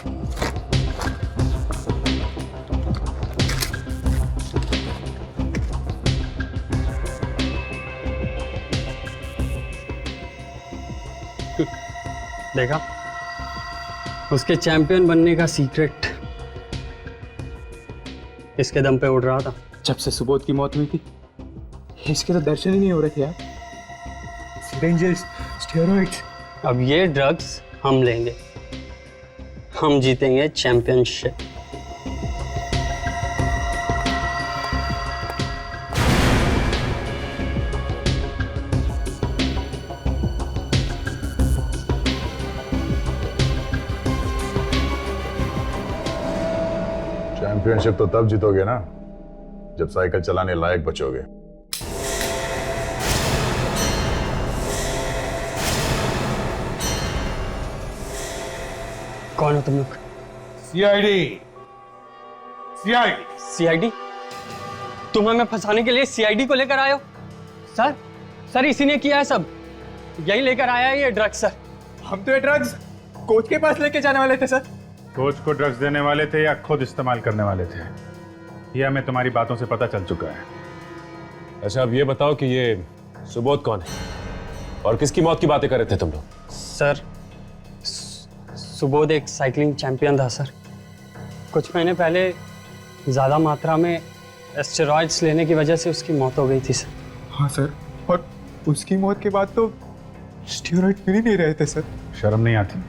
देखा, उसके चैंपियन बनने का सीक्रेट इसके दम पे उड़ रहा था। जब से सुबोध की मौत हुई थी, इसके तो दर्शन ही नहीं हो रहे थे यार। Syringes, steroids. अब ये ड्रग्स हम लेंगे, हम जीतेंगे चैंपियनशिप। चैंपियनशिप तो तब जीतोगे ना जब साइकिल चलाने लायक बचोगे। कौन हो तुम लोग? सीआईडी। सीआईडी। सीआईडी? तुम हमें फंसाने के लिए सीआईडी को लेकर आए हो? सर, सर इसी ने किया है सब, यही लेकर आया है ये ड्रग्स। सर, हम तो ये ड्रग्स कोच के पास लेके जाने वाले थे सर। कोच को ड्रग्स देने वाले थे या खुद इस्तेमाल करने वाले थे, यह हमें तुम्हारी बातों से पता चल चुका है। अच्छा, अब ये बताओ कि ये सुबोध कौन है और किसकी मौत की बातें कर रहे थे तुम लोग? सर, सुबोध एक साइकिलिंग चैंपियन था सर। कुछ महीने पहले ज़्यादा मात्रा में एस्टेरॉइड्स लेने की वजह से उसकी मौत हो गई थी सर। हाँ सर, और उसकी मौत के बाद तो स्टेरॉइड मिल ही नहीं रहे थे सर। शर्म नहीं आती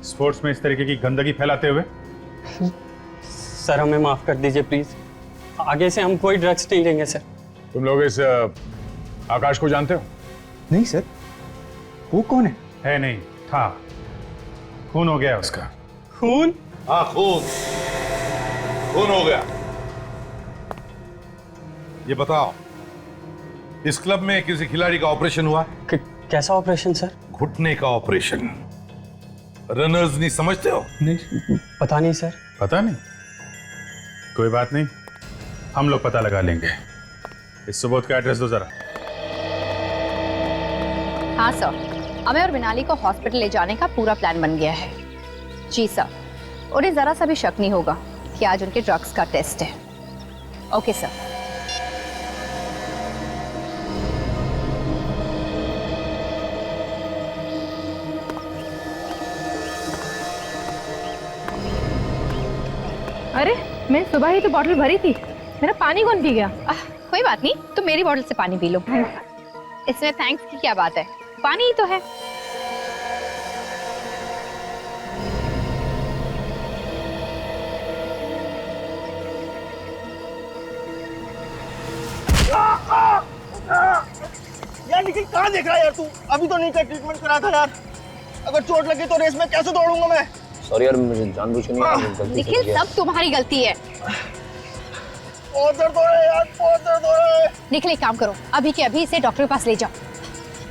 स्पोर्ट्स में इस तरीके की गंदगी फैलाते हुए? सर, हमें माफ कर दीजिए प्लीज, आगे से हम कोई ड्रग्स नहीं लेंगे सर। तुम लोग इस आकाश को जानते हो? नहीं सर, वो कौन है? है नहीं, था। खून हो गया उसका। खून? हाँ, खून हो गया। ये बताओ, इस क्लब में किसी खिलाड़ी का ऑपरेशन हुआ? कैसा ऑपरेशन सर? घुटने का ऑपरेशन। रनर्स नहीं समझते हो? नहीं, पता नहीं सर। पता नहीं? कोई बात नहीं, हम लोग पता लगा लेंगे। इस सुबोध का एड्रेस दो जरा। हाँ सर, हमें और मिनाली को हॉस्पिटल ले जाने का पूरा प्लान बन गया है। जी सर, उन्हें जरा सा भी शक नहीं होगा कि आज उनके ड्रग्स का टेस्ट है। Okay sir. अरे, मैं सुबह ही तो बॉटल भरी थी, मेरा पानी कौन पी गया? कोई बात नहीं, तुम मेरी बॉटल से पानी पी लो। इसमें थैंक्स की क्या बात है, पानी ही तो है। यार निखिल, कहाँ देख रहा है यार तू? अभी तो नहीं का ट्रीटमेंट करा था यार। अगर चोट लगी तो रेस में कैसे दौड़ूंगा मैं? सॉरी यार, मुझे जानबूझ के नहीं। निखिल, सब तुम्हारी गलती है। बहुत दर्द हो रहा है यार, बहुत दर्द हो रहा है। निखिल, एक काम करो, अभी के अभी इसे डॉक्टर के पास ले जाओ।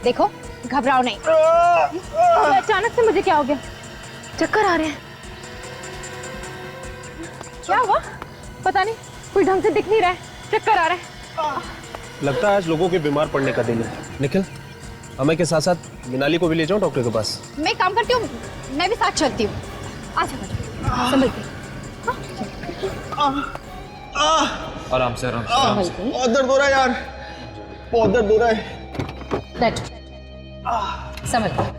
देखो, घबराओ नहीं। अचानक से मुझे क्या हो गया? चक्कर आ रहे हैं। क्या हुआ? पता नहीं, कोई ढंग से दिख नहीं रहा है, चक्कर आ रहा है। लगता है आज लोगों के बीमार पड़ने का दिन है। निखिल, अमय के साथ साथ मिनाली को भी ले जाऊं डॉक्टर के पास? मैं काम करती हूँ, मैं भी साथ चलती हूँ। आजा संभल के। आराम से आराम से। बहुत दर्द हो रहा है यार, बहुत दर्द हो रहा है। बैठ, संभल के।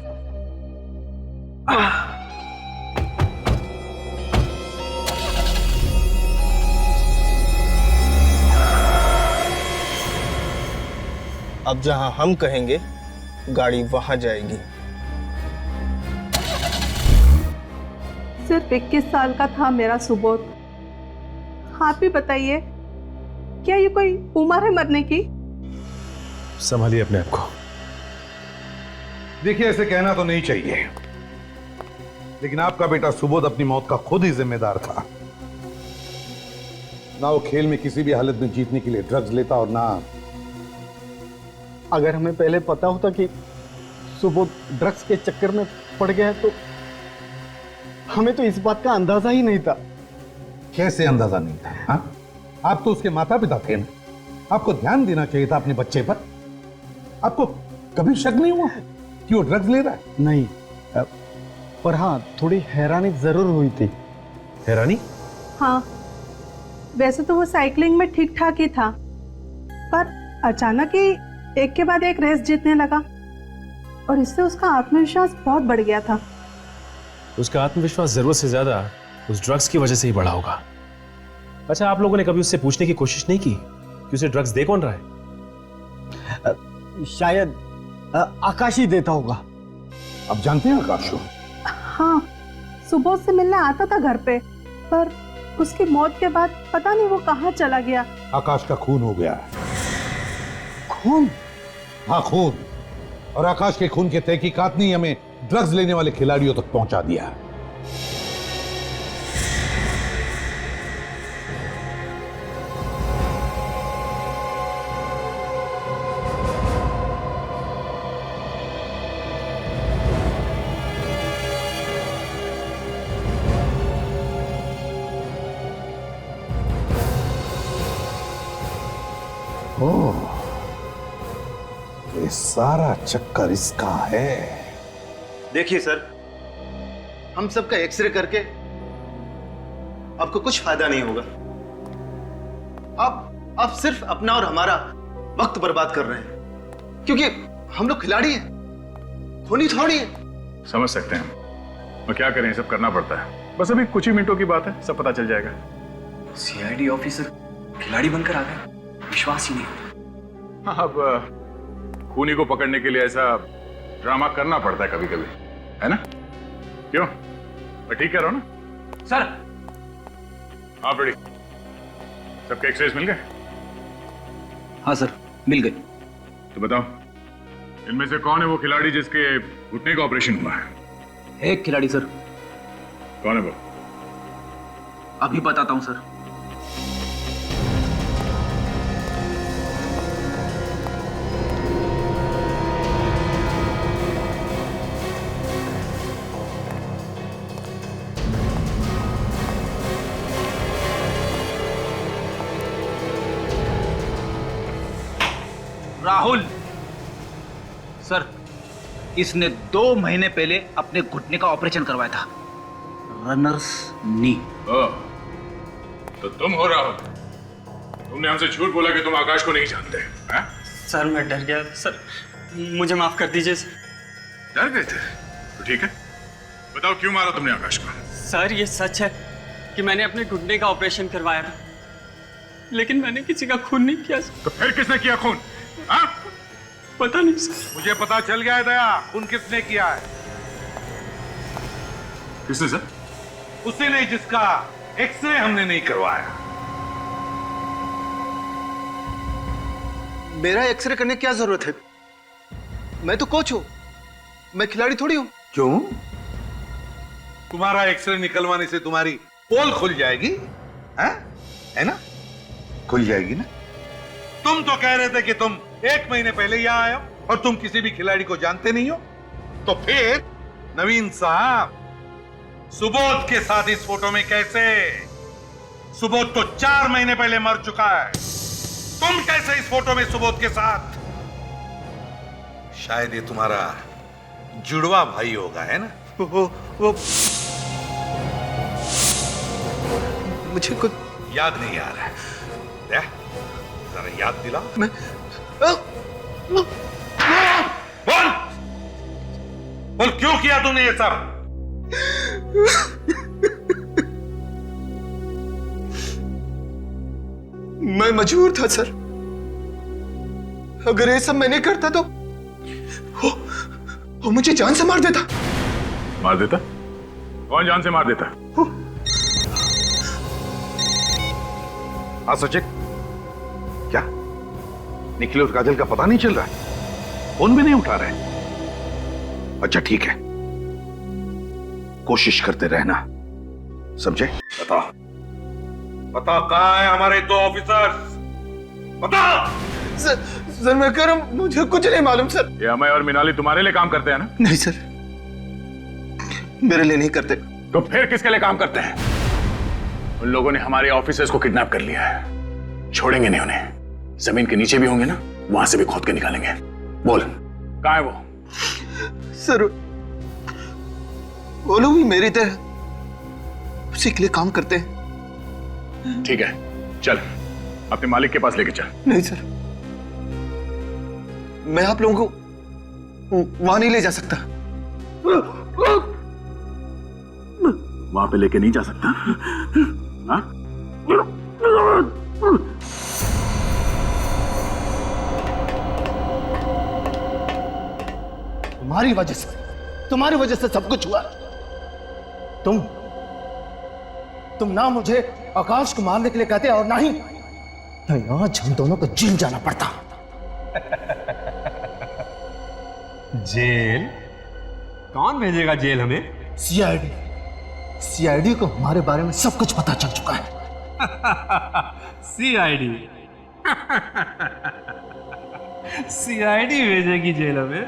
अब जहां हम कहेंगे गाड़ी वहां जाएगी। सिर्फ 21 साल का था मेरा सुबोध। आप ही बताइए, क्या ये कोई उम्र है मरने की? संभालिए अपने आप को। देखिए, ऐसे कहना तो नहीं चाहिए, लेकिन आपका बेटा सुबोध अपनी मौत का खुद ही जिम्मेदार था। ना वो खेल में किसी भी हालत में जीतने के लिए ड्रग्स लेता, और ना अगर हमें पहले पता होता कि सुबोध ड्रग्स के चक्कर में पड़ गया है तो हमें तो इस बात का अंदाजा ही नहीं था। कैसे अंदाजा नहीं था? हाँ? आप तो उसके माता पिता थे ना, आपको ध्यान देना चाहिए था अपने बच्चे पर। आपको कभी शक नहीं हुआ कि वो ड्रग्स ले रहा है? नहीं, पर हाँ, थोड़ी हैरानी जरूर हुई थी। हैरानी? हाँ, वैसे तो वो साइकिलिंग में ठीक ठाक ही था, पर अचानक ही एक के बाद एक रेस जीतने लगा और इससे उसका आत्मविश्वास बहुत बढ़ गया था। उसका आत्मविश्वास जरूरत से ज्यादा उस ड्रग्स की वजह से ही बढ़ा होगा। अच्छा, आप लोगों ने कभी उससे पूछने की कोशिश नहीं की कि उसे ड्रग्स दे कौन रहा है? शायद आकाश ही देता होगा। अब जानते हैं आकाश को? हाँ, सुबोध से मिलने आता था घर पे, पर उसकी मौत के बाद पता नहीं वो कहाँ चला गया। आकाश का खून हो गया। खून? हाँ, खून। और आकाश के खून के तहकीकात ने हमें ड्रग्स लेने वाले खिलाड़ियों तक पहुंचा दिया। ओह, ये सारा चक्कर इसका है। देखिए सर, हम सबका एक्सरे करके आपको कुछ फायदा नहीं होगा। आप सिर्फ अपना और हमारा वक्त बर्बाद कर रहे हैं, क्योंकि हम लोग खिलाड़ी हैं, खूनी थोड़ी है। समझ सकते हैं, और क्या करें, सब करना पड़ता है। बस अभी कुछ ही मिनटों की बात है, सब पता चल जाएगा। सीआईडी ऑफिसर खिलाड़ी बनकर आ गए, विश्वास ही नहीं होता। हाँ, अब खूनी को पकड़ने के लिए ऐसा ड्रामा करना पड़ता है कभी कभी, है ना? क्यों, मैं ठीक कह रहा हूं ना? सर। हाँ बेटी, सबके एक्सरेज मिल गए? हाँ सर, मिल गए। तो बताओ, इनमें से कौन है वो खिलाड़ी जिसके घुटने का ऑपरेशन हुआ है? एक खिलाड़ी सर। कौन है वो? अभी बताता हूं सर। राहुल सर, इसने 2 महीने पहले अपने घुटने का ऑपरेशन करवाया था, रनर्स नी। तो तुम हो राहुल? तुमने हमसे झूठ बोला कि तुम आकाश को नहीं जानते हैं? सर मैं डर गया सर, मुझे माफ कर दीजिए सर। डर गए थे? तो ठीक है, बताओ क्यों मारा तुमने आकाश को? सर ये सच है कि मैंने अपने घुटने का ऑपरेशन करवाया था, लेकिन मैंने किसी का खून नहीं किया सर। तो फिर किसने किया खून? हाँ? पता नहीं सर। मुझे पता चल गया है दया, खून किसने किया है। किसने सर? उसे नहीं जिसका एक्सरे हमने नहीं करवाया। मेरा एक्सरे करने की क्या जरूरत है? मैं तो कोच हूं, मैं खिलाड़ी थोड़ी हूं। क्यों? तुम्हारा एक्सरे निकलवाने से तुम्हारी पोल खुल जाएगी, है ना? खुल जाएगी ना? तुम तो कह रहे थे कि तुम 1 महीने पहले यहां आए हो और तुम किसी भी खिलाड़ी को जानते नहीं हो, तो फिर नवीन साहब सुबोध के साथ इस फोटो में कैसे? सुबोध तो 4 महीने पहले मर चुका है। तुम कैसे इस फोटो में सुबोध के साथ? शायद ये तुम्हारा जुड़वा भाई होगा, है ना? वो मुझे कुछ याद नहीं आ रहा है। जरा याद दिला। मैं बोल बोल, क्यों किया तूने ये सब? मैं मजबूर था सर। अगर ये सब मैं नहीं करता तो वो मुझे जान से मार देता। मार देता? कौन जान से मार देता? हाँ सचिन, क्या निखिल और काजल का पता नहीं चल रहा है? फोन भी नहीं उठा रहे? अच्छा ठीक है, कोशिश करते रहना, समझे? बताओ बताओ, कहाँ है हमारे 2 ऑफिसर्स? बताओ। सर मैं कह रहा हूं, मुझे कुछ नहीं मालूम सर। ये अमय और मिनाली तुम्हारे लिए काम करते हैं ना? नहीं सर, मेरे लिए नहीं करते। तो फिर किसके लिए काम करते हैं? उन लोगों ने हमारे ऑफिसर्स को किडनैप कर लिया है। छोड़ेंगे नहीं उन्हें। जमीन के नीचे भी होंगे ना, वहां से भी खोद के निकालेंगे। बोल, कहां है वो? सर वो लोग भी मेरी तरह उसी के लिए काम करते हैं। ठीक है, चल अपने मालिक के पास लेके चल। नहीं सर, मैं आप लोगों को वहां नहीं ले जा सकता। वहां पे लेके नहीं जा सकता? हाँ? तुम्हारी वजह से सब कुछ हुआ। तुम ना मुझे आकाश को मारने के लिए कहते और ना ही आज हम दोनों को जेल जाना पड़ता। जेल? कौन भेजेगा जेल हमें? सीआईडी को हमारे बारे में सब कुछ पता चल चुका है। सीआईडी? सीआईडी भेजेगी जेल हमें?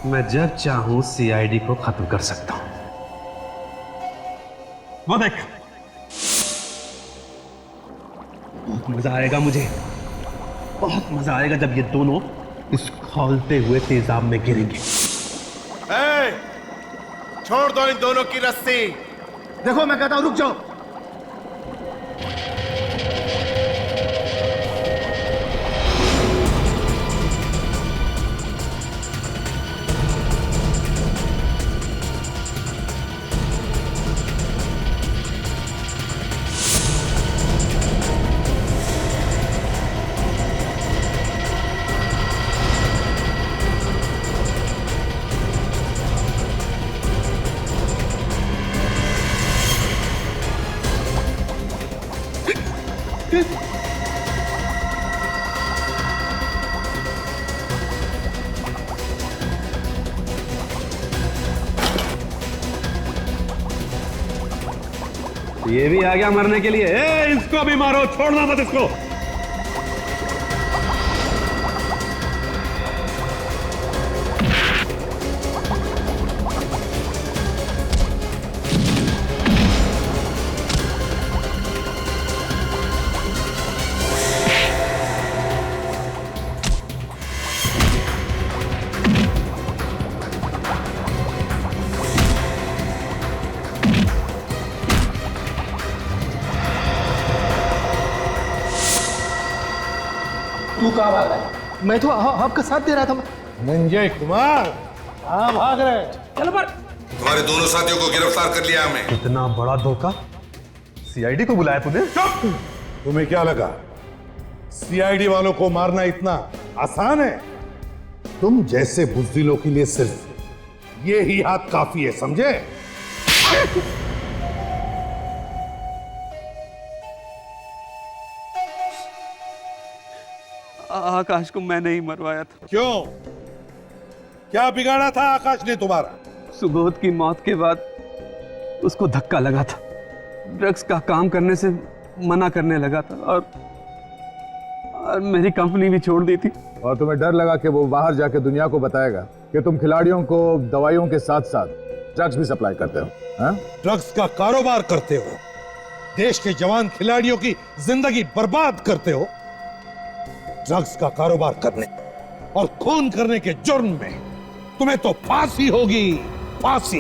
मैं जब चाहूं सीआईडी को खत्म कर सकता हूं। वो देख, बहुत मजा आएगा मुझे, बहुत मजा आएगा जब ये दोनों इस खौलते हुए तेजाब में गिरेंगे। छोड़ दो इन दोनों की रस्सी। देखो मैं कहता हूं रुक जाओ। ये भी आ गया मरने के लिए। इसको भी मारो, छोड़ना मत इसको। तू कहाँ भाग रहा है? मैं तो आपका साथ दे रहा था। संजय कुमार कहाँ भाग रहे? चलो पर तुम्हारे दोनों साथियों को गिरफ्तार कर लिया हमने। इतना बड़ा धोखा? सीआईडी को बुलाया तूने? तुम्हें क्या लगा सीआईडी वालों को मारना इतना आसान है? तुम जैसे बुज़दिलों के लिए सिर्फ ये ही हाथ काफी है, समझे? आकाश को मैंने ही मरवाया था। क्यों? क्या बिगाड़ा था आकाश ने तुम्हारा? सुबोध की मौत के बाद उसको धक्का लगा था, ड्रग्स का काम करने से मना करने लगा था और मेरी कंपनी भी छोड़ दी थी। और तुम्हें डर लगा कि वो बाहर जाके दुनिया को बताएगा कि तुम खिलाड़ियों को दवाइयों के साथ साथ ड्रग्स भी सप्लाई करते हो? हाँ? ड्रग्स का कारोबार करते हो, देश के जवान खिलाड़ियों की जिंदगी बर्बाद करते हो। ड्रग्स का कारोबार करने और खून करने के जुर्म में तुम्हें तो फांसी होगी, फांसी।